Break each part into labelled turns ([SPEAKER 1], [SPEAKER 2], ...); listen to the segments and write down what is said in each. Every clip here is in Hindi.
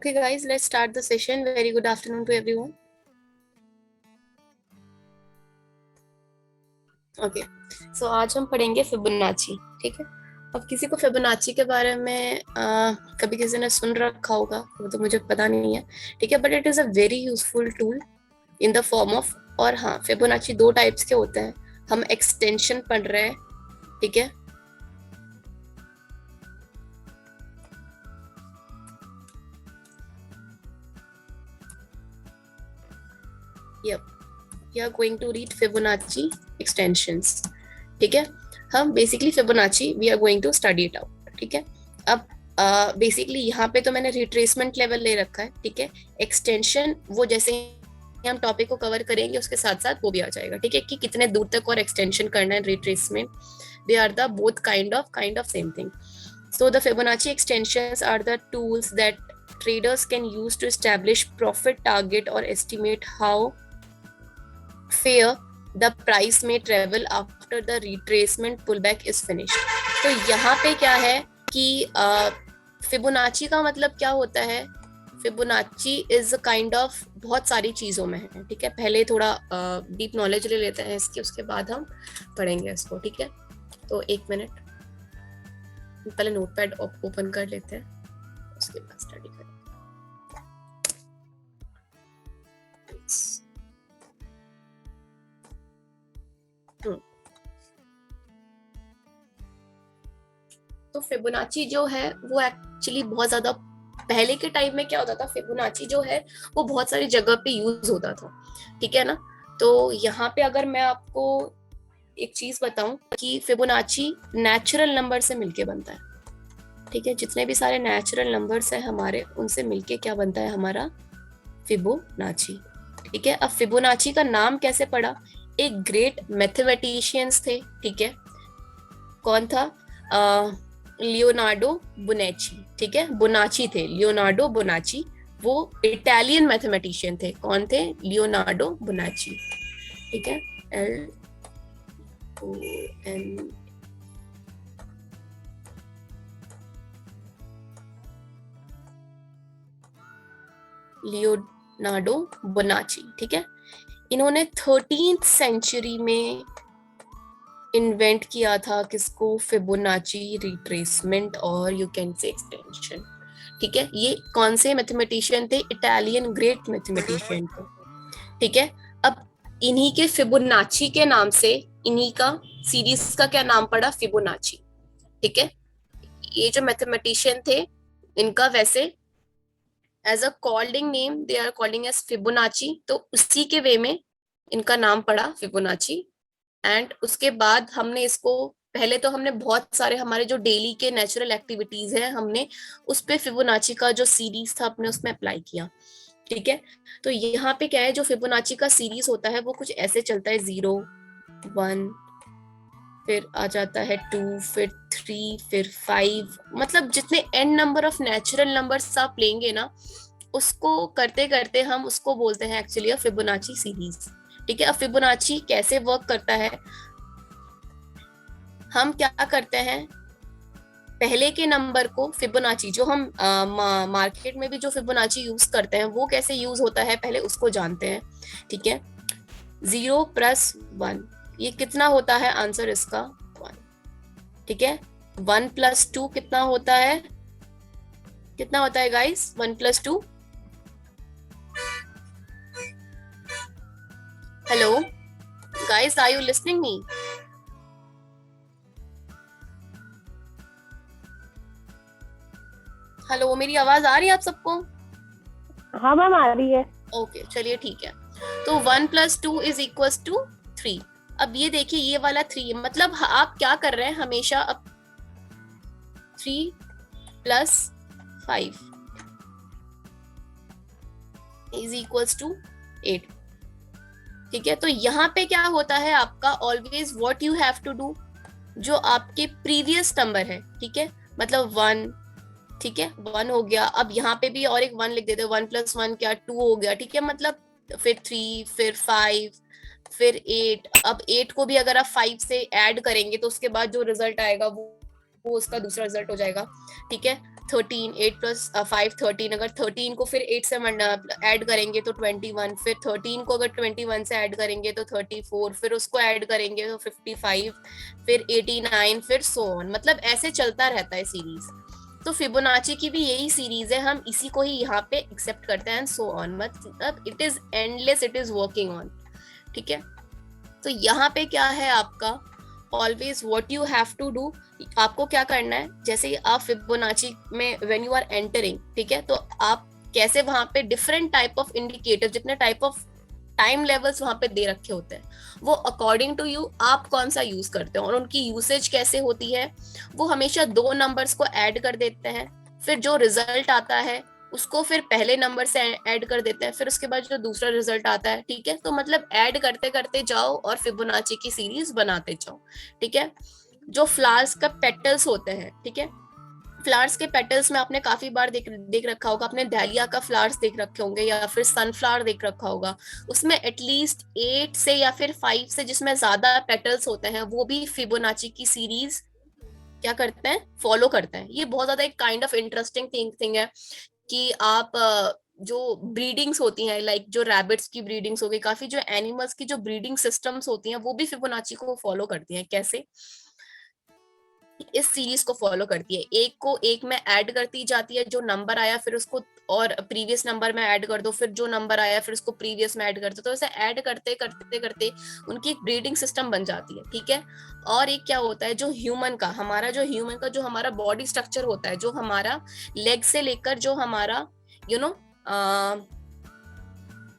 [SPEAKER 1] Okay, guys, let's start the session. Very good afternoon to everyone. Okay, so आज हम पढ़ेंगे फिबोनाची. ठीक है. अब किसी को फिबोनाची के बारे में कभी किसी ने सुन रखा होगा, वो तो मुझे पता नहीं है. ठीक है, but it is a very useful tool in the form of. और हाँ, फिबोनाची दो टाइप्स के होते हैं. हम एक्सटेंशन पढ़ रहे हैं. ठीक है. Yep. We are going to read Fibonacci extensions. ठीक है. हम basically Fibonacci we are going to study it out. ठीक है. अब बेसिकली यहाँ पे तो मैंने रिट्रेसमेंट लेवल ले रखा है. ठीक है. एक्सटेंशन वो जैसे हम टॉपिक को कवर करेंगे उसके साथ साथ वो भी आ जाएगा. ठीक है, कि कितने दूर तक और एक्सटेंशन करना है. Retracement, they are the both kind of same thing. So the Fibonacci extensions are the tools that traders can use to establish profit target or estimate how fair the price may travel after the retracement pullback is finished. तो यहाँ पे क्या है कि फिबोनाची का मतलब क्या होता है. फिबोनाची इज काइंड ऑफ बहुत सारी चीजों में है. ठीक है, पहले थोड़ा डीप नॉलेज ले लेते हैं इसकी, उसके बाद हम पढ़ेंगे इसको. ठीक है, तो एक मिनट, पहले नोटपैड ओपन कर लेते हैं, उसके बाद स्टडी करेंगे. तो फिबोनाची जो है वो एक्चुअली बहुत ज्यादा पहले के टाइम में क्या होता था, फिबोनाची जो है वो बहुत सारी जगह पे यूज होता था. ठीक है ना. तो यहाँ पे अगर मैं आपको एक चीज बताऊं कि फिबोनाची नेचुरल नंबर से मिलके बनता है. ठीक है, जितने भी सारे नेचुरल नंबर्स है हमारे, उनसे मिलके क्या बनता है हमारा फिबोनाची. ठीक है. अब फिबोनाची का नाम कैसे पड़ा. एक ग्रेट मैथमेटिशियंस थे. ठीक है, कौन था, लियोनार्डो बोनेची. ठीक है, बोनाची थे, लियोनार्डो बोनाची. वो इटालियन मैथमेटिशियन थे. कौन थे, लियोनार्डो बोनाची. ठीक है, LON लियोनार्डो बोनाची. ठीक है, इन्होंने 13th सेंचुरी में इन्वेंट किया था किसको, फिबोनाची रिट्रेसमेंट और यू कैन से एक्सटेंशन. ठीक है, ये कौन से मैथमेटिशियन थे, इटालियन ग्रेट मैथमेटिशियन थे. ठीक है. अब इन्हीं के फिबोनाची के नाम से इन्हीं का सीरीज का क्या नाम पड़ा, फिबोनाची. ठीक है, ये जो मैथमेटिशियन थे इनका वैसे as a calling name they are calling as Fibonacci, तो उसी के वे में इनका नाम पड़ा फिबोनाची. एंड उसके बाद हमने इसको, पहले तो हमने बहुत सारे हमारे जो डेली के नेचुरल एक्टिविटीज हैं, हमने उस पे फिबोनाची का जो सीरीज था अपने उसमें अप्लाई किया. ठीक है. तो यहाँ पे क्या है, जो फिबोनाची का सीरीज होता है वो कुछ ऐसे चलता है, 0 1, फिर आ जाता है 2, फिर 3, फिर 5. मतलब जितने N number of natural numbers आप लेंगे ना, उसको करते करते हम उसको बोलते हैं एक्चुअली फिबोनाची सीरीज. ठीक है. अब फिबोनाची कैसे वर्क करता है, हम क्या करते हैं, पहले के नंबर को फिबोनाची जो हम मार्केट में भी जो फिबोनाची यूज करते हैं वो कैसे यूज होता है, पहले उसको जानते हैं. ठीक है, 0 + 1 ये कितना होता है, आंसर इसका 1. ठीक है, 1 + 2 कितना होता है, कितना होता है guys, 1 + 2. Hello guys, are you listening me. Hello, मेरी आवाज आ रही है आप सबको.
[SPEAKER 2] हाँ मैम, आ रही है.
[SPEAKER 1] ओके, चलिए ठीक है. तो 1 + 2 = 3. अब ये देखिए, ये वाला 3 मतलब आप क्या कर रहे हैं हमेशा, अब 3 + 5 = 8. ठीक है, तो यहाँ पे क्या होता है आपका, always what you have to do, जो आपके प्रीवियस नंबर है. ठीक है, मतलब 1. ठीक है, 1 हो गया. अब यहाँ पे भी और एक 1 लिख देते हैं, 1 + 1 क्या, 2 हो गया. ठीक है, मतलब फिर 3, फिर 5, फिर 8. अब 8 को भी अगर आप 5 से ऐड करेंगे तो उसके बाद जो रिजल्ट आएगा वो उसका दूसरा रिजल्ट हो जाएगा. ठीक है, 13, 8 + 5 13, अगर 13 को फिर 8 से ऐड करेंगे तो 21, फिर 13 को अगर 21 से ऐड करेंगे तो 34, फिर उसको ऐड करेंगे तो 55, फिर 89, फिर सो ऑन, मतलब ऐसे चलता रहता है सीरीज। तो फिबोनाची की भी यही सीरीज है, हम इसी को ही यहाँ पे एक्सेप्ट करते हैं, सो ऑन, मतलब it is endless, it is working on. ठीक है, तो यहाँ पे क्या है आपका, always what you have to do, आपको क्या करना है, जैसे ही आप फिबोनाची में व्हेन यू आर एंटरिंग, ठीक है, तो आप कैसे वहां पे डिफरेंट टाइप ऑफ इंडिकेटर, जितने टाइप ऑफ टाइम लेवल्स वहां पे दे रखे होते हैं, वो अकॉर्डिंग टू यू आप कौन सा यूज करते हो, और उनकी यूसेज कैसे होती है, वो हमेशा दो नंबर्स को ऐड कर देते हैं, फिर जो रिजल्ट आता है उसको फिर पहले नंबर से ऐड कर देते हैं, फिर उसके बाद जो दूसरा रिजल्ट आता है। ठीक है, तो मतलब ऐड करते करते जाओ और फिबोनाची की सीरीज बनाते जाओ। ठीक है, जो फ्लावर्स का पेटल्स होते हैं, ठीक है, फ्लावर्स के पेटल्स में आपने काफी बार देख रखा होगा, आपने डालिया का फ्लावर्स देख रखे होंगे या फिर सनफ्लावर देख रखा होगा, उसमें एटलीस्ट 8 से या फिर 5 से जिसमें ज्यादा पेटल्स होते हैं, वो भी फिबोनाची की सीरीज क्या करते हैं, फॉलो करते हैं। ये बहुत ज्यादा एक काइंड ऑफ इंटरेस्टिंग थिंग है कि आप जो ब्रीडिंग्स होती हैं, लाइक जो रैबिट्स की ब्रीडिंग्स हो गई, काफी जो एनिमल्स की जो ब्रीडिंग सिस्टम्स होती हैं, वो भी फिबोनाची को फॉलो करती हैं। कैसे, इस सीरीज को फॉलो करती है, एक को एक में ऐड करती जाती है, जो नंबर आया फिर उसको और प्रीवियस नंबर में ऐड कर दो, फिर जो नंबर आया फिर उसको प्रीवियस में ऐड कर दो, तो ऐसे ऐड करते करते करते उनकी एक ब्रीडिंग सिस्टम बन जाती है। ठीक है, और एक क्या होता है, जो ह्यूमन का जो हमारा बॉडी स्ट्रक्चर होता है, जो हमारा लेग से लेकर जो हमारा यू नो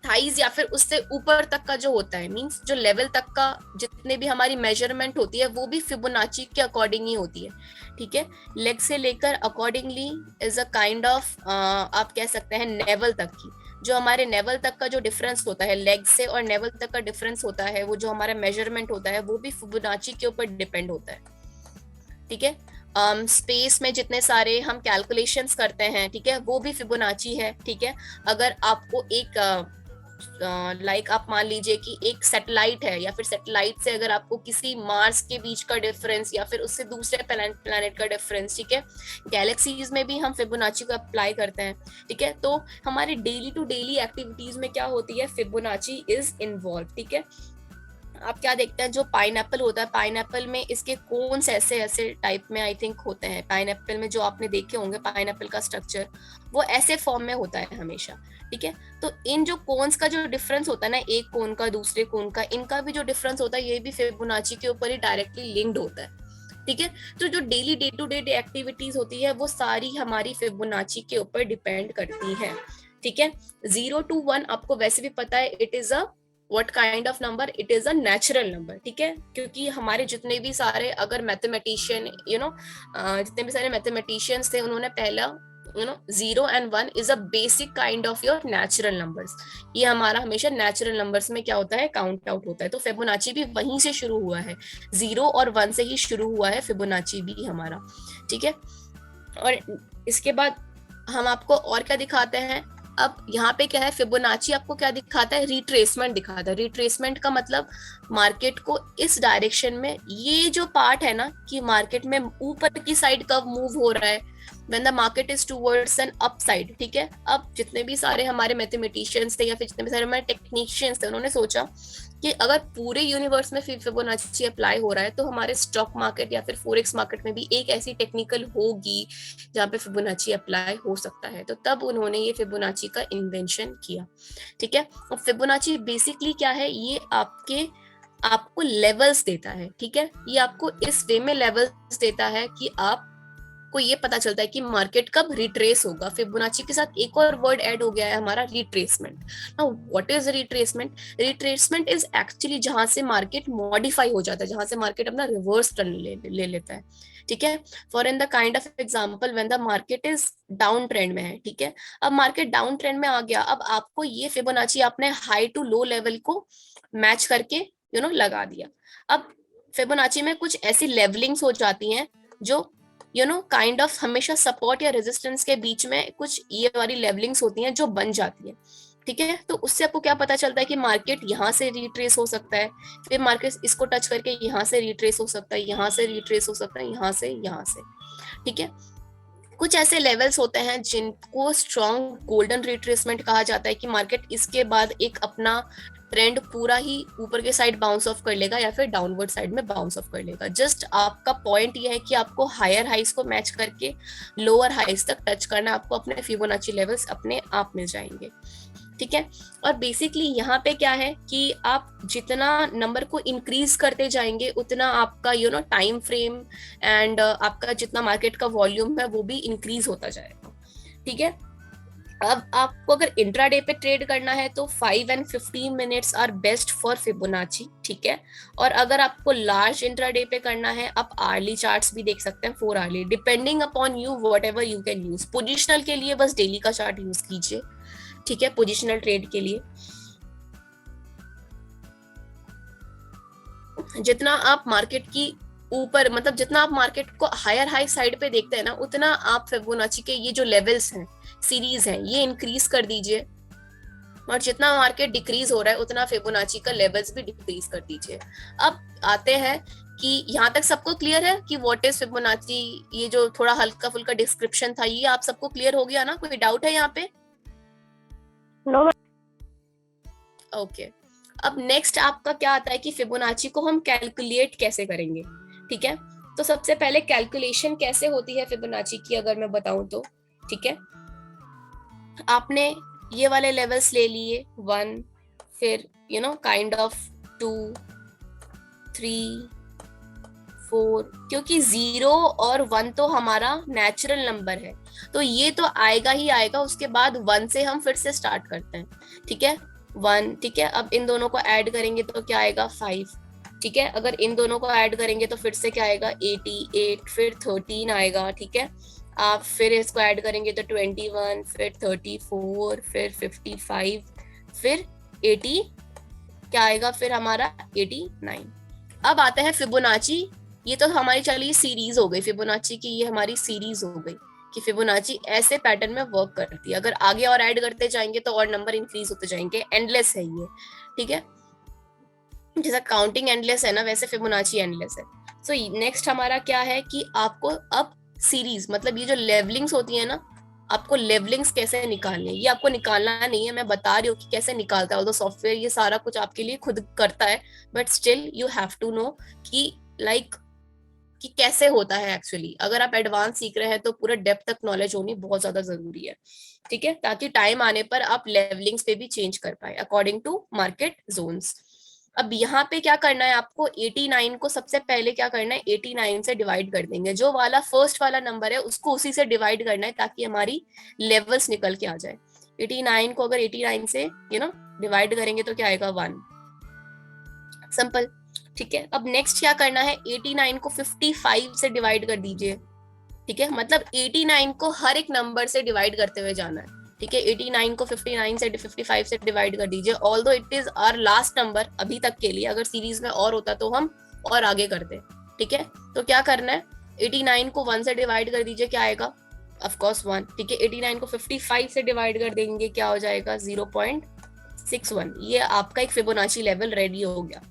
[SPEAKER 1] थाइज या फिर उससे ऊपर तक का जो होता है, मींस जो लेवल तक का जितने भी हमारी मेजरमेंट होती है, वो भी फिबोनाची के अकॉर्डिंग ही होती है। ठीक है, लेग से लेकर accordingly is a kind of आप कह सकते हैं नेवल तक की, जो हमारे नेवल तक का जो डिफरेंस होता है, लेग से और नेवल तक का डिफरेंस होता है, वो जो हमारा मेजरमेंट होता है, वो भी फिबोनाची के ऊपर डिपेंड होता है। ठीक है, स्पेस में जितने सारे हम कैलकुलेशंस करते हैं, ठीक है, वो भी फिबोनाची है। ठीक है, अगर आपको एक लाइक आप मान लीजिए कि एक सैटेलाइट है, या फिर सैटेलाइट से अगर आपको किसी मार्स के बीच का डिफरेंस या फिर उससे दूसरे प्लैनेट का डिफरेंस, ठीक है, गैलेक्सीज में भी हम फिबोनाची को अप्लाई करते हैं। ठीक है, तो हमारी डेली टू डेली एक्टिविटीज में क्या होती है, फिबोनाची इज इन्वॉल्व। ठीक है, आप क्या देखते हैं, जो पाइनएप्पल होता है, पाइनएप्पल में इसके कोन्स ऐसे ऐसे टाइप में आई थिंक होते हैं, पाइनएप्पल में जो आपने देखे होंगे पाइनएप्पल का स्ट्रक्चर, वो ऐसे फॉर्म में होता है हमेशा। ठीक है, तो इन जो कोन्स का जो डिफरेंस होता है ना, एक कोन का दूसरे कोन का, इनका भी जो डिफरेंस होता है, ये भी फिबोनाची के ऊपर ही डायरेक्टली लिंक्ड होता है। ठीक है, तो जो daily day to day activities होती है, वो सारी हमारी फिबोनाची के ऊपर डिपेंड करती है। ठीक है, 0 to 1 आपको वैसे भी पता है, it is a what kind of number, it is a natural number. ठीक है, क्योंकि हमारे जितने भी सारे अगर मैथमेटिशियन जितने भी सारे मैथमेटिशियंस थे, उन्होंने पहला 0 and 1 is a basic kind of your natural numbers, ये हमारा हमेशा नेचुरल नंबर्स में क्या होता है, काउंट आउट होता है। तो फिबोनाची भी वहीं से शुरू हुआ है, 0 और 1 से ही शुरू हुआ है फिबोनाची भी हमारा। ठीक है, और इसके बाद हम आपको और क्या दिखाते हैं, अब यहाँ पे क्या है, फिबोनाची आपको क्या दिखाता है, रिट्रेसमेंट दिखाता है। रिट्रेसमेंट का मतलब मार्केट को इस डायरेक्शन में, ये जो पार्ट है ना कि मार्केट में ऊपर की साइड कब मूव हो रहा है, when the market is towards an upside. ठीक है, अब जितने भी सारे हमारे मैथमेटिशियंस थे या फिर जितने भी सारे हमारे टेक्नीशियंस थे, उन्होंने सोचा कि अगर पूरे यूनिवर्स में फिबोनाची अप्लाई हो रहा है, तो हमारे स्टॉक मार्केट या फिर फॉरेक्स मार्केट में भी एक ऐसी टेक्निकल होगी जहाँ पे फिबोनाची अप्लाई हो सकता है। तो तब उन्होंने ये फिबोनाची का इन्वेंशन किया। ठीक है, और फिबोनाची बेसिकली क्या है, ये आपको लेवल्स देता है। ठीक है, ये आपको इस वे में लेवल्स देता है कि आप को ये पता चलता है कि मार्केट कब रिट्रेस होगा। फिबोनाची के साथ एक और वर्ड ऐड हो गया है हमारा, retracement. Now what is retracement, retracement is actually जहां से मार्केट मॉडिफाई हो जाता है, जहां से मार्केट अपना रिवर्स टर्न ले लेता है। ठीक है, for in the kind of example when the market is down trend में है। ठीक है, अब मार्केट डाउन ट्रेंड में आ गया, अब आपको ये फिबोनाची आपने हाई टू लो लेवल को मैच करके लगा दिया। अब फिबोनाची में कुछ ऐसी लेवलिंग्स हो जाती हैं जो काइंड ऑफ हमेशा सपोर्ट या रेजिस्टेंस के बीच में कुछ ये वाली लेवलिंग्स होती हैं जो बन जाती है। ठीक है, तो उससे आपको क्या पता चलता है कि मार्केट यहाँ से रिट्रेस हो सकता है, फिर मार्केट इसको टच करके यहाँ से रिट्रेस हो सकता है, यहाँ से रिट्रेस हो सकता है, यहाँ से। ठीक है, कुछ ऐसे लेवल्स होते हैं जिनको स्ट्रॉन्ग गोल्डन रिट्रेसमेंट कहा जाता है, कि मार्केट इसके बाद एक अपना ट्रेंड पूरा ही ऊपर के साइड बाउंस ऑफ कर लेगा या फिर डाउनवर्ड साइड में बाउंस ऑफ कर लेगा। जस्ट आपका पॉइंट ये है कि आपको हायर हाइस को मैच करके लोअर हाइस तक टच करना, आपको अपने फिबोनाची लेवल्स अपने आप मिल जाएंगे, ठीक है। और बेसिकली यहाँ पे क्या है कि आप जितना नंबर को इंक्रीज करते जाएंगे उतना आपका टाइम फ्रेम एंड आपका जितना मार्केट का वॉल्यूम है वो भी इंक्रीज होता जाएगा, ठीक है। अब आपको अगर इंट्राडे पे ट्रेड करना है तो 5 and 15 minutes are best for Fibonacci, ठीक है। और अगर आपको लार्ज इंट्राडे पे करना है आप आर्ली चार्ट्स भी देख सकते हैं, 4 hourly, depending upon you whatever you can use. Positional के लिए बस डेली का चार्ट यूज कीजिए, ठीक है, पोजिशनल ट्रेड के लिए। जितना आप मार्केट की ऊपर, मतलब जितना आप मार्केट को हायर हाई साइड पे देखते हैं ना, उतना आप फिबोनाची के ये जो लेवल्स हैं, सीरीज हैं, ये इंक्रीज कर दीजिए। और जितना मार्केट डिक्रीज हो रहा है उतना फिबोनाची का लेवल्स भी डिक्रीज कर दीजिए। अब आते हैं कि यहाँ तक सबको क्लियर है कि व्हाट इज फिबोनाची। ये जो थोड़ा हल्का फुल्का डिस्क्रिप्शन था ये आप सबको क्लियर हो गया ना? कोई डाउट है यहाँ पे?
[SPEAKER 2] नो।
[SPEAKER 1] ओके। अब नेक्स्ट आपका क्या आता है कि फिबोनाची को हम कैलकुलेट कैसे करेंगे, ठीक है। तो सबसे पहले कैलकुलेशन कैसे होती है फिबोनाची की अगर मैं बताऊं तो, ठीक है, आपने ये वाले लेवल्स ले लिए, 1, फिर काइंड ऑफ 2, 3, 4, क्योंकि 0 और 1 तो हमारा नेचुरल नंबर है तो ये तो आएगा ही आएगा। उसके बाद 1 से हम फिर से स्टार्ट करते हैं, ठीक है, 1, ठीक है। अब इन दोनों को ऐड करेंगे तो क्या आएगा, 5, ठीक है। अगर इन दोनों को ऐड करेंगे तो फिर से क्या आएगा, 88, फिर 13 आएगा, ठीक है। आप फिर इसको ऐड करेंगे तो 21, फिर 34, फिर 55, फिर 80, क्या आएगा फिर हमारा 89। अब आते हैं फिबोनाची। ये तो हमारी चलिए सीरीज हो गई फिबोनाची की, ये हमारी सीरीज हो गई कि फिबोनाची ऐसे पैटर्न में वर्क करती है। अगर आगे और ऐड करते जाएंगे तो और नंबर इंक्रीज होते जाएंगे, एंडलेस है ये, ठीक है। जैसा काउंटिंग एंडलेस है ना, वैसे फिबोनाची एंडलेस है। सो नेक्स्ट हमारा क्या है कि आपको अब सीरीज, मतलब ये जो लेवलिंग्स होती है ना, आपको लेवलिंग्स कैसे निकालनी है ये आपको निकालना नहीं है, मैं बता रही हूँ कि कैसे निकालता है। तो सॉफ्टवेयर ये सारा कुछ आपके लिए खुद करता है, but still you have to know कि कि कैसे होता है एक्चुअली। अगर आप एडवांस सीख रहे हैं तो पूरा डेप्थ तक नॉलेज होनी बहुत ज्यादा जरूरी है, ठीक है, ताकि टाइम आने पर आप लेवलिंग्स पे भी चेंज कर पाए अकॉर्डिंग टू मार्केट जोन्स। अब यहाँ पे क्या करना है आपको, 89 को सबसे पहले क्या करना है, 89 से डिवाइड कर देंगे। जो वाला फर्स्ट वाला नंबर है उसको उसी से डिवाइड करना है ताकि हमारी लेवल्स निकल के आ जाए। 89 को अगर 89 से डिवाइड करेंगे तो क्या आएगा, 1, सिंपल, ठीक है। अब नेक्स्ट क्या करना है, 89 को 55 से डिवाइड कर दीजिए, ठीक है। मतलब 89 को हर एक नंबर से डिवाइड करते हुए जाना है, ठीक है। 89 को 59 से 55 से डिवाइड कर दीजिए। Although it is our last number अभी तक के लिए, अगर सीरीज में और होता तो हम और आगे करते, ठीक है। तो क्या करना है, 89 को 1 से डिवाइड कर दीजिए, क्या आएगा, ऑफ कोर्स 1, ठीक है। 89 को 55 से डिवाइड कर देंगे, क्या हो जाएगा, 0.61। ये आपका एक फिबोनाची लेवल रेडी हो गया,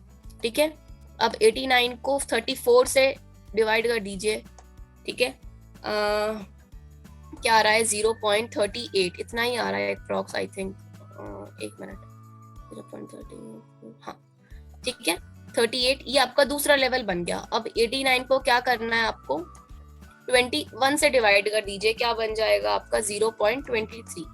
[SPEAKER 1] ठीक है। अब 89 को 34 से डिवाइड कर दीजिए, ठीक है। क्या आ रहा है, 0.38, इतना ही आ रहा है अप्रॉक्स, आई थिंक, एक मिनट, 0.38, हाँ, ठीक है, 38, ये आपका दूसरा लेवल बन गया। अब 89 को क्या करना है आपको, 21 से डिवाइड कर दीजिए, क्या बन जाएगा आपका, 0.23,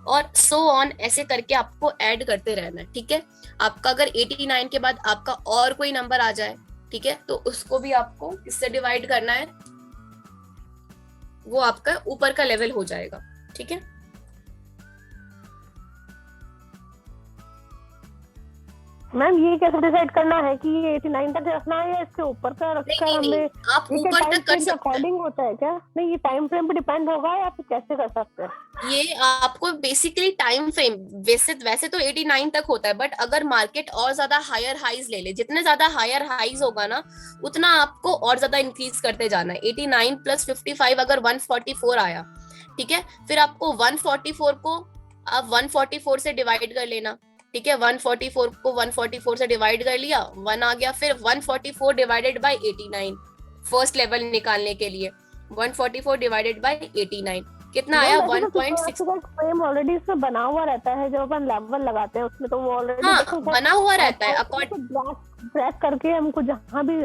[SPEAKER 1] और सो ऑन, ऐसे करके आपको ऐड करते रहना है, ठीक है। आपका अगर 89 के बाद आपका और कोई नंबर आ जाए, ठीक है, तो उसको भी आपको इससे डिवाइड करना है, वो आपका ऊपर का लेवल हो जाएगा, ठीक है।
[SPEAKER 2] मैम ये कैसे डिसाइड करना है कि ये 89 तक रखना है या इसके ऊपर का रखकर हमें,
[SPEAKER 1] आप ऊपर तक कर सकते हैं।
[SPEAKER 2] अकॉर्डिंग होता है क्या? नहीं, ये टाइम फ्रेम पे डिपेंड होगा या फिर कैसे कर सकते हैं
[SPEAKER 1] ये? आपको बेसिकली टाइम फ्रेम वैसे तो 89 तक होता है, बट अगर मार्केट और ज्यादा हायर हाइज ले ले, जितने ज्यादा हायर हाइज होगा ना उतना आपको और ज्यादा इंक्रीज करते जाना है। 89 प्लस 55 अगर 144 आया, ठीक है, फिर आपको 144 को आप 144 से डिवाइड कर लेना, ठीक है। 144 को 144 से डिवाइड कर लिया, 1 आ गया, फिर 144 डिवाइडेड बाय 89 फर्स्ट लेवल निकालने के लिए, 144 डिवाइडेड बाय 89 कितना आया? 1.6।
[SPEAKER 2] फ्रेम ऑलरेडी इसमें बना हुआ रहता है, जब अपन लेवल लगाते हैं उसमें तो वो ऑलरेडी
[SPEAKER 1] हाँ,
[SPEAKER 2] देखो
[SPEAKER 1] बना हुआ रहता है
[SPEAKER 2] ड्रैग करके हमको जहाँ भी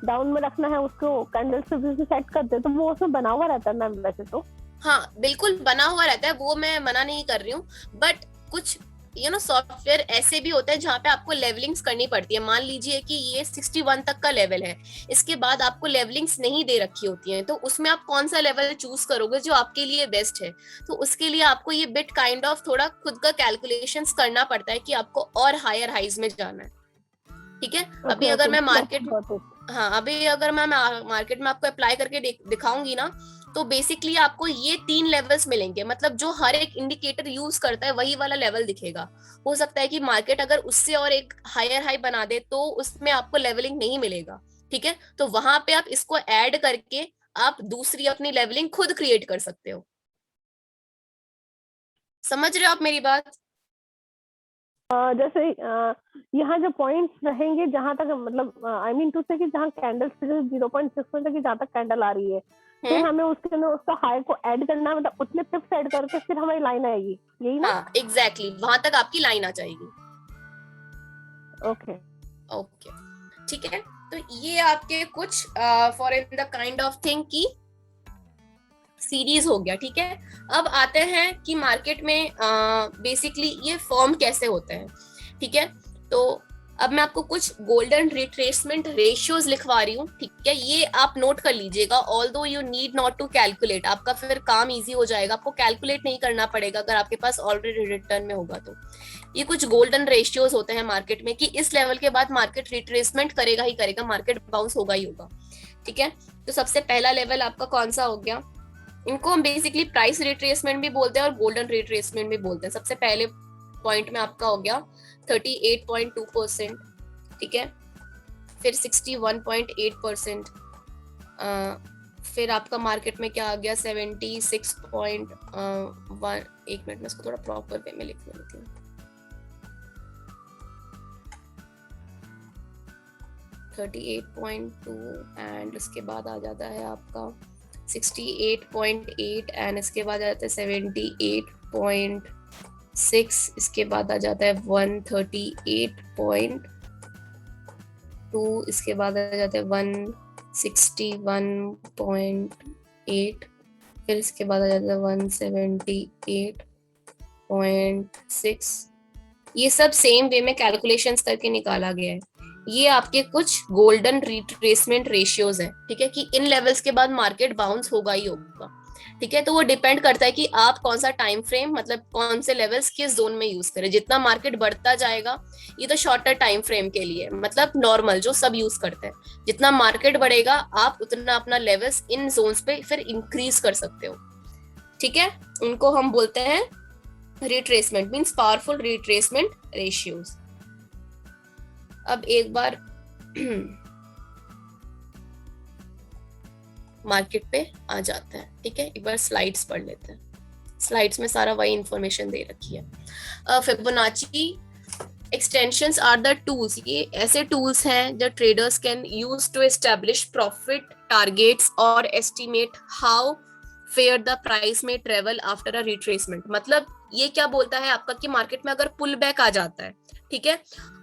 [SPEAKER 2] डाउन में रखना है उसको कैंडल से सेट करते हैं, तो वो उसमें बना हुआ रहता है मैम वैसे तो।
[SPEAKER 1] हाँ बिल्कुल बना हुआ रहता है, वो मैं मना नहीं कर रही हूँ, बट कुछ सॉफ्टवेयर ऐसे भी होते हैं जहाँ पे आपको लेवलिंग्स करनी पड़ती है। मान लीजिए कि ये 61 तक का लेवल है, इसके बाद आपको लेवलिंग्स नहीं दे रखी होती हैं, तो उसमें आप कौन सा लेवल चूज करोगे जो आपके लिए बेस्ट है? तो उसके लिए आपको ये बिट काइंड ऑफ थोड़ा खुद का कैलकुलेशंस करना पड़ता है कि आपको और हायर हाइज में जाना है। ठीक है, अभी अगर मैं मार्केट में आपको अप्लाई करके दिखाऊंगी ना, तो बेसिकली आपको ये 3 लेवल्स मिलेंगे, मतलब जो हर एक इंडिकेटर यूज करता है वही वाला लेवल दिखेगा। हो सकता है कि मार्केट अगर उससे और एक हायर हाई बना दे तो उसमें आपको लेवलिंग नहीं मिलेगा। ठीक है, तो वहां पे आप इसको ऐड करके आप दूसरी अपनी लेवलिंग खुद क्रिएट कर सकते हो। समझ रहे हो आप मेरी बात?
[SPEAKER 2] जैसे यहाँ जो पॉइंट्स रहेंगे जहां तक, मतलब आई मीन टू से कि जहाँ कैंडल्स 0.6 तक जहाँ तक कैंडल आ रही है, फिर हमें उसके अंदर उसका हाई को ऐड करना, मतलब उतने पिप्स ऐड करके फिर हमारी लाइन आएगी, यही ना?
[SPEAKER 1] हाँ एग्जैक्टली, वहां तक आपकी लाइन आ जाएगी।
[SPEAKER 2] ओके
[SPEAKER 1] ओके ठीक है, तो ये आपके कुछ for in the kind of thing की सीरीज हो गया। ठीक है, अब आते हैं कि मार्केट में बेसिकली ये फॉर्म कैसे होते हैं। ठीक है, तो अब मैं आपको कुछ गोल्डन रिट्रेसमेंट रेशियोज लिखवा रही हूँ। ठीक है, ये आप नोट कर लीजिएगा, although you need not to calculate, आपका फिर काम इजी हो जाएगा, आपको कैलकुलेट नहीं करना पड़ेगा अगर आपके पास ऑलरेडी रिटर्न में होगा तो। ये कुछ गोल्डन रेशियोज होते हैं मार्केट में कि इस लेवल के बाद मार्केट रिट्रेसमेंट करेगा ही करेगा, मार्केट बाउंस होगा ही होगा। ठीक है, तो सबसे पहला लेवल आपका कौन सा हो गया? इनको हम बेसिकली प्राइस रिट्रेसमेंट भी बोलते हैं और गोल्डन रिट्रेसमेंट भी बोलते हैं। सबसे पहले पॉइंट में आपका हो गया 38.2%। ठीक है, फिर 61.8%, फिर आपका मार्केट में क्या आ गया 76.1। एक मिनट में इसको थोड़ा प्रॉपर वे में लिख लेती हूँ। 38.2 एंड उसके बाद आ जाता है आपका 68.8 एंड इसके बाद आ जाता है 78.6, इसके बाद आ जाता है 138.2, इसके बाद आ जाता है 161.8, फिर इसके बाद आ जाता है 178.6। ये सब सेम वे में कैलकुलेशंस करके निकाला गया है। ये आपके कुछ गोल्डन रिट्रेसमेंट रेशियोज हैं। ठीक है, कि इन लेवल्स के बाद मार्केट बाउंस होगा ही होगा। ठीक है, तो वो डिपेंड करता है कि आप कौन सा टाइम फ्रेम, मतलब कौन से लेवल्स किस जोन में यूज करें। जितना मार्केट बढ़ता जाएगा, ये तो शॉर्टर टाइम फ्रेम के लिए, मतलब नॉर्मल जो सब यूज करते हैं, जितना मार्केट बढ़ेगा आप उतना अपना लेवल्स इन जोन्स पे फिर इंक्रीज कर सकते हो। ठीक है, उनको हम बोलते हैं retracement, means powerful retracement ratios. अब एक बार मार्केट पे आ जाते हैं। ठीक है, एक बार स्लाइड्स पढ़ लेते हैं। स्लाइड्स में सारा वही इंफॉर्मेशन दे रखी है। Fibonacci extensions are the tools, ये ऐसे टूल्स हैं जो traders can use to establish profit targets और estimate how far the price may travel after a retracement. मतलब ये क्या बोलता है आपका कि मार्केट में अगर पुल बैक आ जाता है, ठीक है,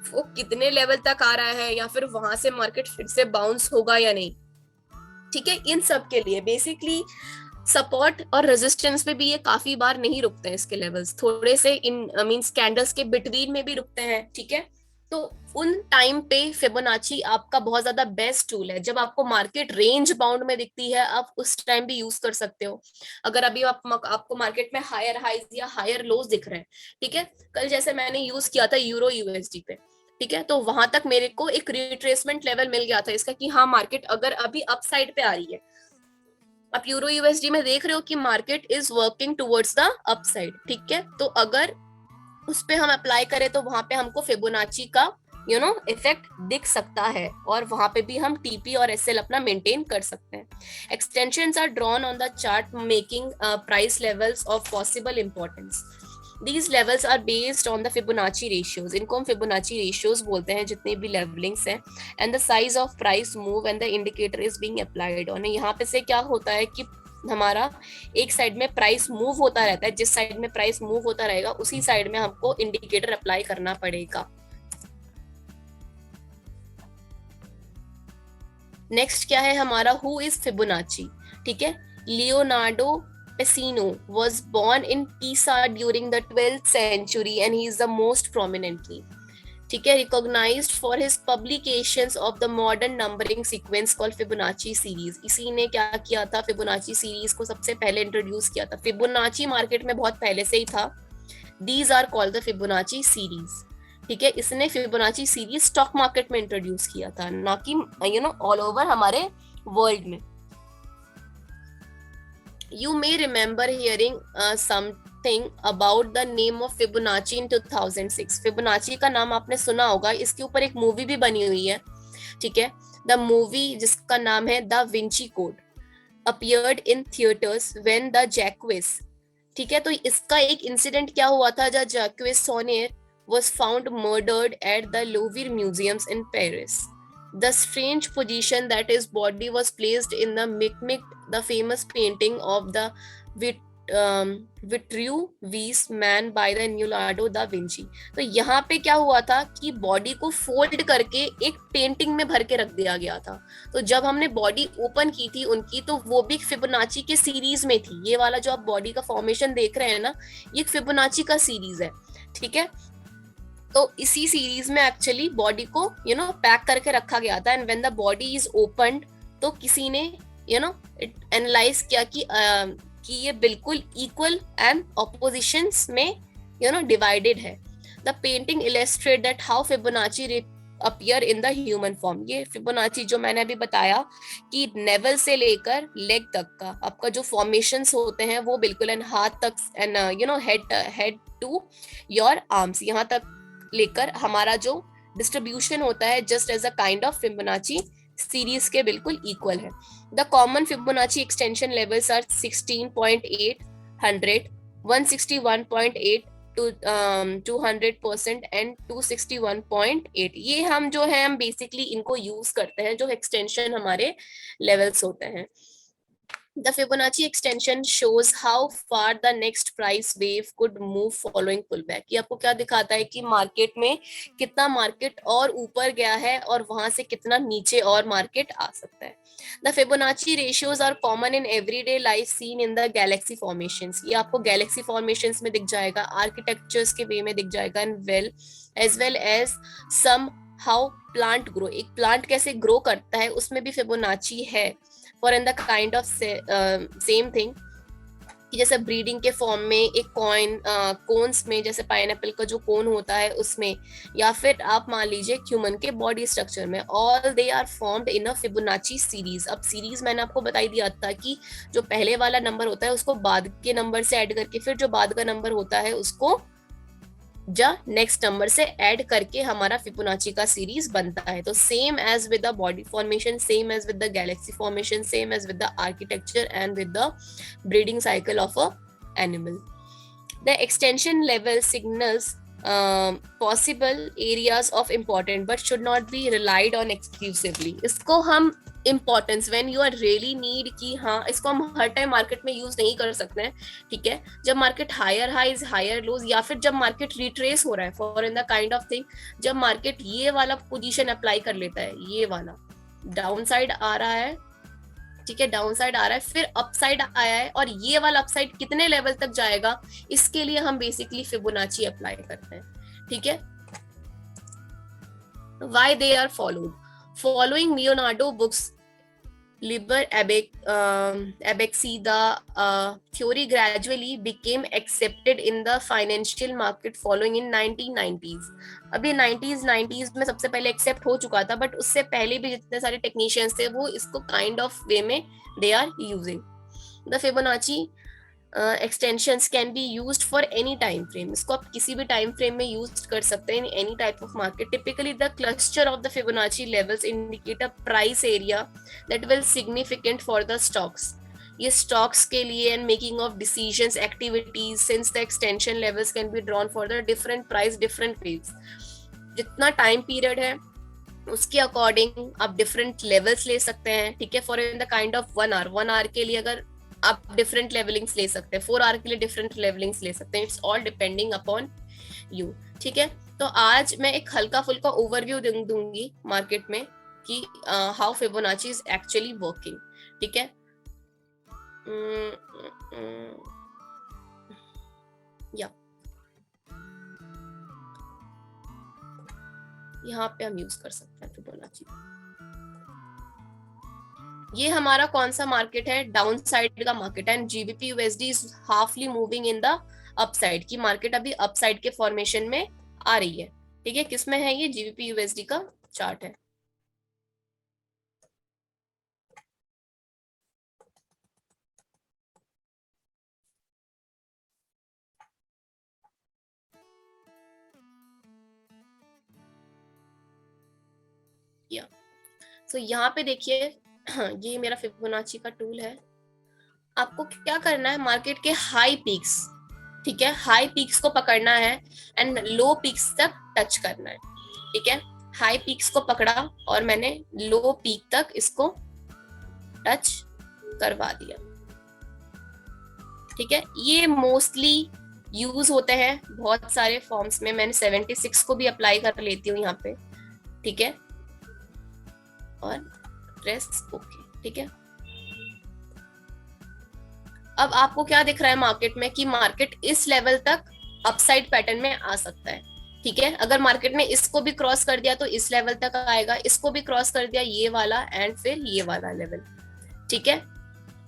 [SPEAKER 1] वो कितने लेवल तक आ रहा है, या फिर वहां से मार्केट फिर से बाउंस होगा या नहीं। ठीक है, इन सब के लिए बेसिकली सपोर्ट और रेजिस्टेंस पे भी ये काफी बार नहीं रुकते हैं, इसके लेवल्स थोड़े से इन मींस कैंडल्स के बिटवीन में भी रुकते हैं। ठीक है, तो उन टाइम पे फिबोनाची आपका बहुत ज्यादा बेस्ट टूल है। जब आपको मार्केट रेंज बाउंड में दिखती है, आप उस टाइम भी यूज कर सकते हो। अगर अभी आपको मार्केट में हायर हाइज या हायर लोज दिख रहे हैं, ठीक है, कल जैसे मैंने यूज किया था यूरो यूएसडी पे, ठीक है, तो वहां तक मेरे को एक रिट्रेसमेंट लेवल मिल गया था इसका कि हाँ मार्केट अगर अभी अपसाइड पे आ रही है। आप यूरो यूएसडी में देख रहे हो कि market is working towards the upside. ठीक है, तो अगर उस पे हम अप्लाई करें तो वहां पे हमको फिबोनाची का इफेक्ट दिख सकता है, और वहां पे भी हम टीपी और एसएल अपना मेंटेन कर सकते हैं। Extensions are drawn on the chart making price levels of possible importance. These levels are based on the Fibonacci ratios. इनको हम Fibonacci ratios बोलते हैं जितने भी levelings हैं, and the size of price move and the indicator is being applied on. यहाँ पे से क्या होता है कि हमारा एक साइड में प्राइस मूव होता रहता है, जिस साइड में प्राइस मूव होता रहेगा उसी साइड में हमको इंडिकेटर अप्लाई करना पड़ेगा. नेक्स्ट क्या है हमारा, हु इज फिबोनाची. ठीक है, Leonardo पेसिनो was born in Pisa during the 12th century and he is the most prominently, ठीक है, recognized for his publications of the modern numbering sequence called Fibonacci series. इसी ने क्या किया था, Fibonacci series को सबसे पहले इंट्रोड्यूस किया था. Fibonacci मार्केट में बहुत पहले से ही था. These are called the Fibonacci series. ठीक है, इसने Fibonacci सीरीज स्टॉक मार्केट में इंट्रोड्यूस किया था, ना कि ऑल ओवर हमारे वर्ल्ड में. You may remember hearing something about the name of Fibonacci in 2006. Fibonacci का नाम आपने सुना होगा, इसके ऊपर एक मूवी भी बनी हुई है. ठीक है, द मूवी जिसका नाम है the Vinci code appeared in theaters when the Jacques. ठीक है, तो इसका एक इंसिडेंट क्या हुआ था, जब जैक्वेस सोनियर was found murdered at the Louvre Museums in Paris. The strange position that his body was placed in the mimicked the famous painting of the Vitruvius Man by the Leonardo da Vinci. तो यहाँ पे क्या हुआ था कि बॉडी को फोल्ड करके एक पेंटिंग में भर के रख दिया गया था. तो जब हमने बॉडी ओपन की थी उनकी, तो वो भी फिबोनाची के सीरीज में थी. ये वाला जो आप बॉडी का फॉर्मेशन देख रहे हैं ना, ये फिबोनाची का सीरीज है. ठीक है, तो इसी सीरीज में एक्चुअली बॉडी को पैक करके रखा गया था. And when the body is opened, तो किसी ने एनालाइज किया कि ये बिल्कुल इक्वल एंड ऑपोजिशंस में डिवाइडेड है. The painting illustrate that how Fibonacci appear in the human form. ये फिबोनाची जो मैंने अभी बताया कि नेवल से लेकर लेग तक का आपका जो फॉर्मेशंस होते हैं वो बिल्कुल, एंड हाथ तक, and head to your arms, यहाँ तक लेकर हमारा जो डिस्ट्रीब्यूशन होता है just as a kind of Fibonacci series के बिल्कुल इक्वल है. The common Fibonacci extension levels are 16.8, 100, 161.8 to 200% and 261.8. ये हम जो है हम बेसिकली इनको यूज करते हैं जो एक्सटेंशन हमारे लेवल्स होते हैं. The Fibonacci extension shows how far the next price wave could move following pullback. ये आपको क्या दिखाता है कि मार्केट में कितना मार्केट और ऊपर गया है और वहां से कितना नीचे और मार्केट आ सकता है. The Fibonacci ratios are common in everyday life seen in the galaxy formations. ये आपको galaxy formations में दिख जाएगा, आर्किटेक्चर्स के वे में दिख जाएगा, and as well as some how plant grow. एक प्लांट कैसे ग्रो करता है उसमें भी फिबोनाची है. For in the kind of same thing, कि जैसे ब्रीडिंग के फॉर्म में एक कोन्स में, जैसे पाइनएप्पल का जो कोन होता है उसमें, या फिर आप मान लीजिए ह्यूमन के बॉडी स्ट्रक्चर में, all they are formed in a Fibonacci series. अब सीरीज मैंने आपको बताई दिया था कि जो पहले वाला नंबर होता है उसको बाद के नंबर से ऐड करके, फिर जो बाद का नंबर होता है उसको नेक्स्ट नंबर से ऐड करके हमारा फिबोनाची का सीरीज बनता है. तो same as with the body formation, same as with the galaxy formation, same as with the architecture and with the breeding cycle of a animal. The extension level signals possible areas of important but should not be relied on exclusively. इसको हम importance when you are really need कि हाँ इसको हम हर टाइम मार्केट में यूज नहीं कर सकते हैं. ठीक है, जब market higher highs higher lows, या फिर जब मार्केट रिट्रेस हो रहा है, for in the kind of thing, जब मार्केट ये वाला पोजीशन अप्लाई कर लेता है, ये वाला डाउन साइड आ रहा है, ठीक है, डाउन साइड आ रहा है, फिर अपसाइड आया है, और ये वाला अपसाइड कितने लेवल तक जाएगा, इसके लिए हम बेसिकली फिबोनाची अप्लाई करते हैं. ठीक है, why they are followed. Following Leonardo books Liber Abaxi, the theory gradually became accepted in the financial market following in 1990s. अभी 90s में सबसे पहले एक्सेप्ट हो चुका था, बट उससे पहले भी जितने सारे टेक्नीशियंस थे वो इसको काइंड ऑफ वे में they are using. The Fibonacci extensions can be used for any time frame. इसको आप किसी भी टाइम फ्रेम में यूज कर सकते हैं in any type of market. Typically the cluster of the Fibonacci levels indicate a price area that will significant for the stocks. ये स्टॉक्स के लिए and making of decisions activities since the extension levels can be drawn for the different price different phase. जितना टाइम पीरियड है उसके अकॉर्डिंग आप डिफरेंट लेवल्स ले सकते हैं, ठीक है। For in the kind of 1 hour के लिए अगर आप डिफरेंट लेवलिंग्स ले सकते हैं, 4 आवर के लिए डिफरेंट लेवलिंग्स ले सकते हैं, it's all depending upon you, ठीक है। तो आज मैं एक हल्का फुल्का ओवरव्यू दूंगी मार्केट में कि how Fibonacci is actually working, ठीक है। या यहाँ पे हम यूज कर सकते हैं फिबोनाची। ये हमारा कौन सा मार्केट है, डाउन साइड का मार्केट है, and GBP USD is halfly moving in the upside की मार्केट अभी अपसाइड के फॉर्मेशन में आ रही है, ठीक है। किसमें है ये, जीबीपी यूएसडी का चार्ट है। या सो यहाँ पे देखिए ये मेरा फिबोनाची का टूल है। आपको क्या करना है, मार्केट के हाई पीक्स, ठीक है, हाई पीक्स को पकड़ना है एंड लो पीक्स तक टच करना है, ठीक है। हाई पीक्स को पकड़ा और मैंने लो पीक तक इसको टच करवा दिया, ठीक है। ये मोस्टली यूज होते हैं बहुत सारे फॉर्म्स में, मैंने 76 को भी अप्लाई कर लेती हूँ यहाँ पे, ठीक है, और प्रेस ओके, ठीक है। अब आपको क्या दिख रहा है मार्केट में कि मार्केट इस लेवल तक अपसाइड पैटर्न में आ सकता है, ठीक है। अगर मार्केट ने इसको भी क्रॉस कर दिया तो इस लेवल तक आएगा, इसको भी क्रॉस कर दिया ये वाला एंड फिर ये वाला लेवल, ठीक है।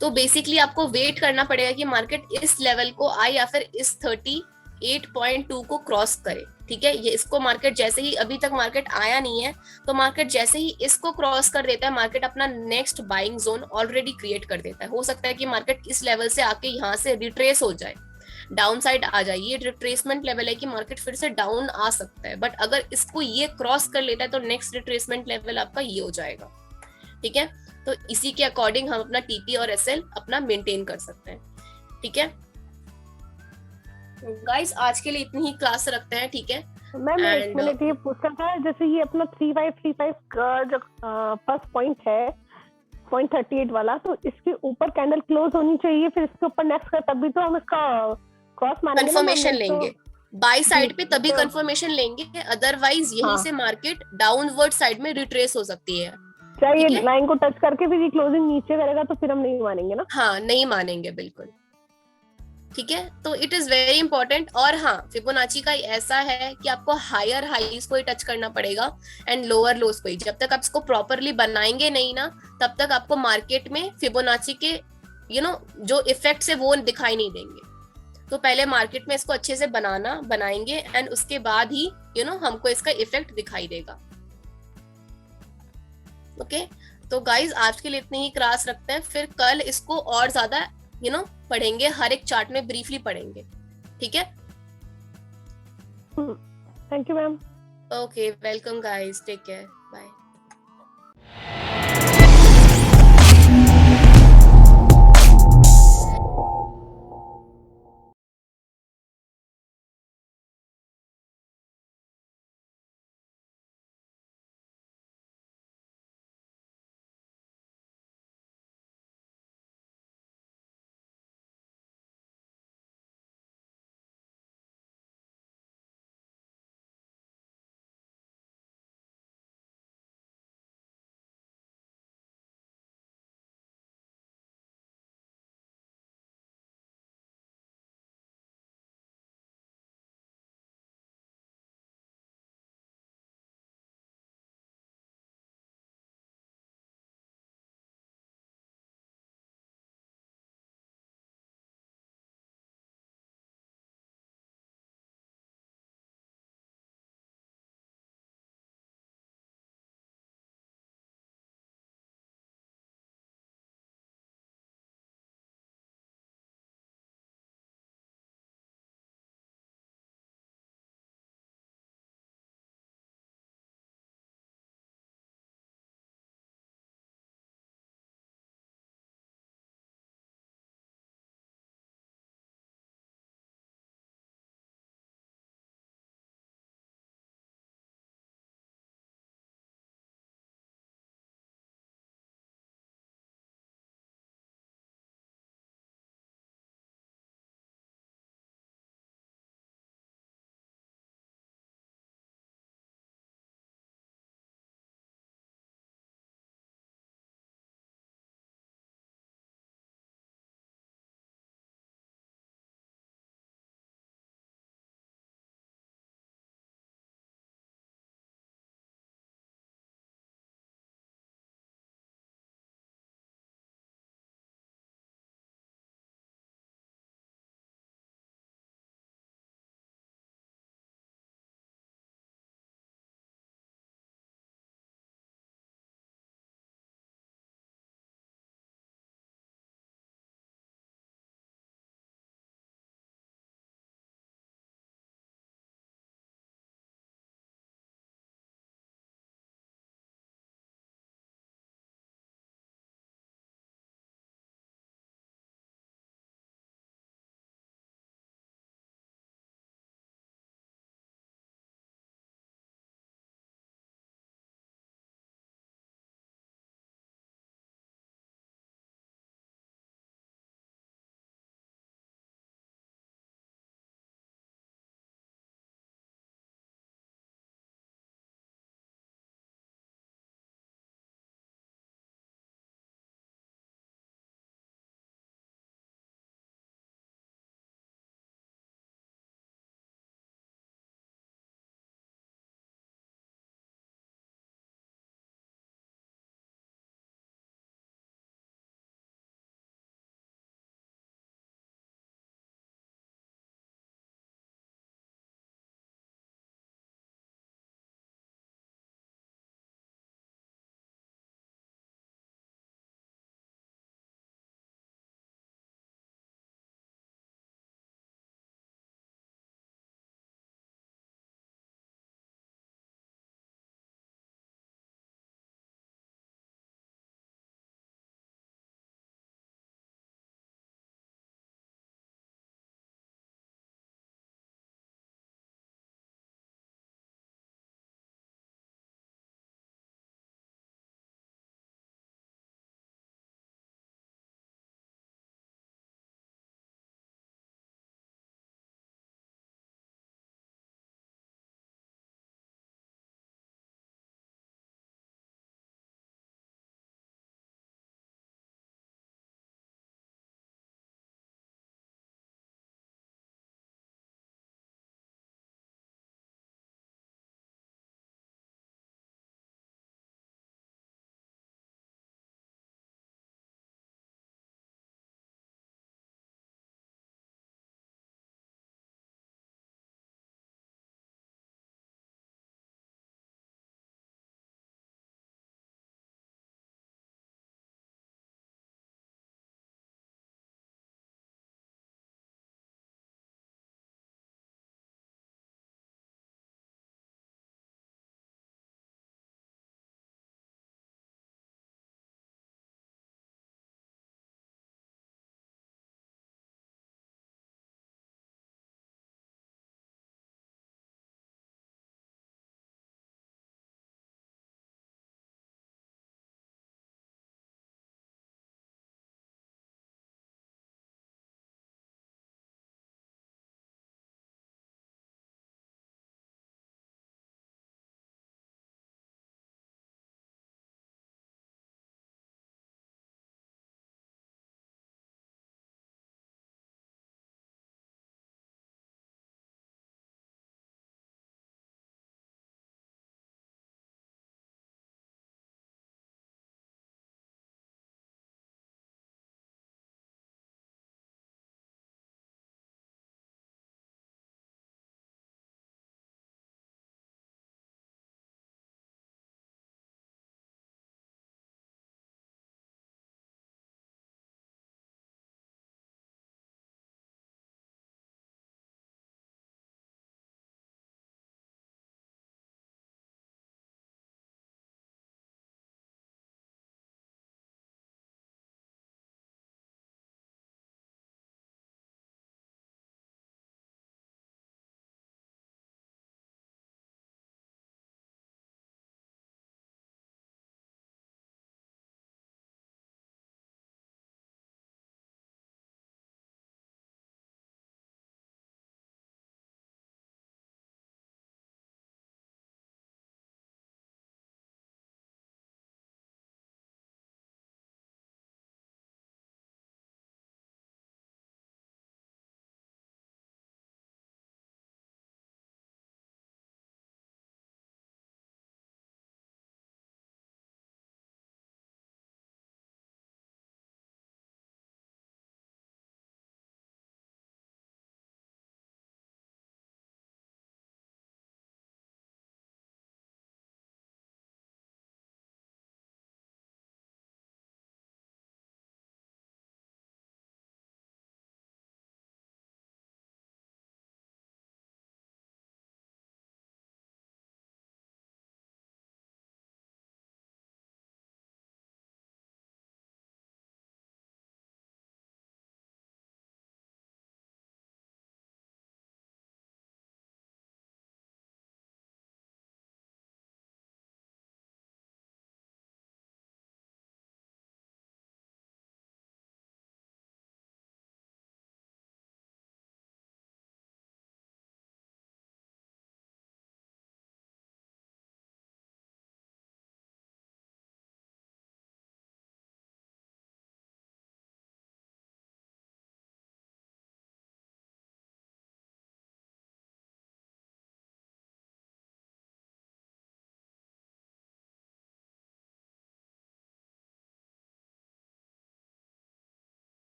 [SPEAKER 1] तो बेसिकली आपको वेट करना पड़ेगा कि मार्केट इस लेवल को आए या फिर इस 38.2 को क्रॉस करे, ठीक है। ये इसको मार्केट जैसे ही, अभी तक मार्केट आया नहीं है, तो मार्केट जैसे ही इसको क्रॉस कर देता है मार्केट अपना next buying zone already create कर देता है। हो सकता है कि मार्केट इस लेवल से आके यहाँ से रिट्रेस हो जाए, डाउन साइड आ जाए, ये रिट्रेसमेंट लेवल है कि मार्केट फिर से डाउन आ सकता है, बट अगर इसको ये क्रॉस कर लेता है तो नेक्स्ट रिट्रेसमेंट लेवल आपका ये हो जाएगा, ठीक है। तो इसी के अकॉर्डिंग हम अपना टीपी और एसएल अपना मेंटेन कर सकते हैं, ठीक है। गाइस आज के लिए इतनी ही क्लास रखते हैं, ठीक है।
[SPEAKER 2] मैम एक मिनट ये पूछना था, जैसे ये अपना 3535 का जो फर्स्ट पॉइंट है, पॉइंट 38 वाला, तो इसके ऊपर कैंडल क्लोज होनी चाहिए, फिर इसके ऊपर नेक्स्ट का, तभी तो हम इसका क्रॉस मानेंगे,
[SPEAKER 1] कंफर्मेशन लेंगे बाय साइड पे, तभी कंफर्मेशन लेंगे, अदरवाइज यहीं से मार्केट डाउनवर्ड साइड में रिट्रेस हो सकती है।
[SPEAKER 2] चाहे ये लाइन को टच करके भी ये क्लोजिंग नीचे करेगा तो फिर हम नहीं मानेंगे ना।
[SPEAKER 1] हाँ नहीं मानेंगे बिल्कुल, ठीक है। तो इट इज वेरी इंपॉर्टेंट। और हाँ फिबोनाची का ऐसा है कि आपको हायर हाईज को ही टच करना पड़ेगा एंड लोअर लोज को ही। जब तक आप इसको प्रॉपरली बनाएंगे नहीं ना, तब तक आपको मार्केट में फिबोनाची के जो इफेक्ट्स है वो दिखाई नहीं देंगे। तो पहले मार्केट में इसको अच्छे से बनाएंगे एंड उसके बाद ही हमको इसका इफेक्ट दिखाई देगा। ओके तो गाइज आज के लिए इतनी ही क्लास रखते हैं, फिर कल इसको और ज्यादा पढ़ेंगे, हर एक चार्ट में ब्रीफली पढ़ेंगे, ठीक है।
[SPEAKER 2] Thank you ma'am.
[SPEAKER 1] Okay welcome guys, take care, bye.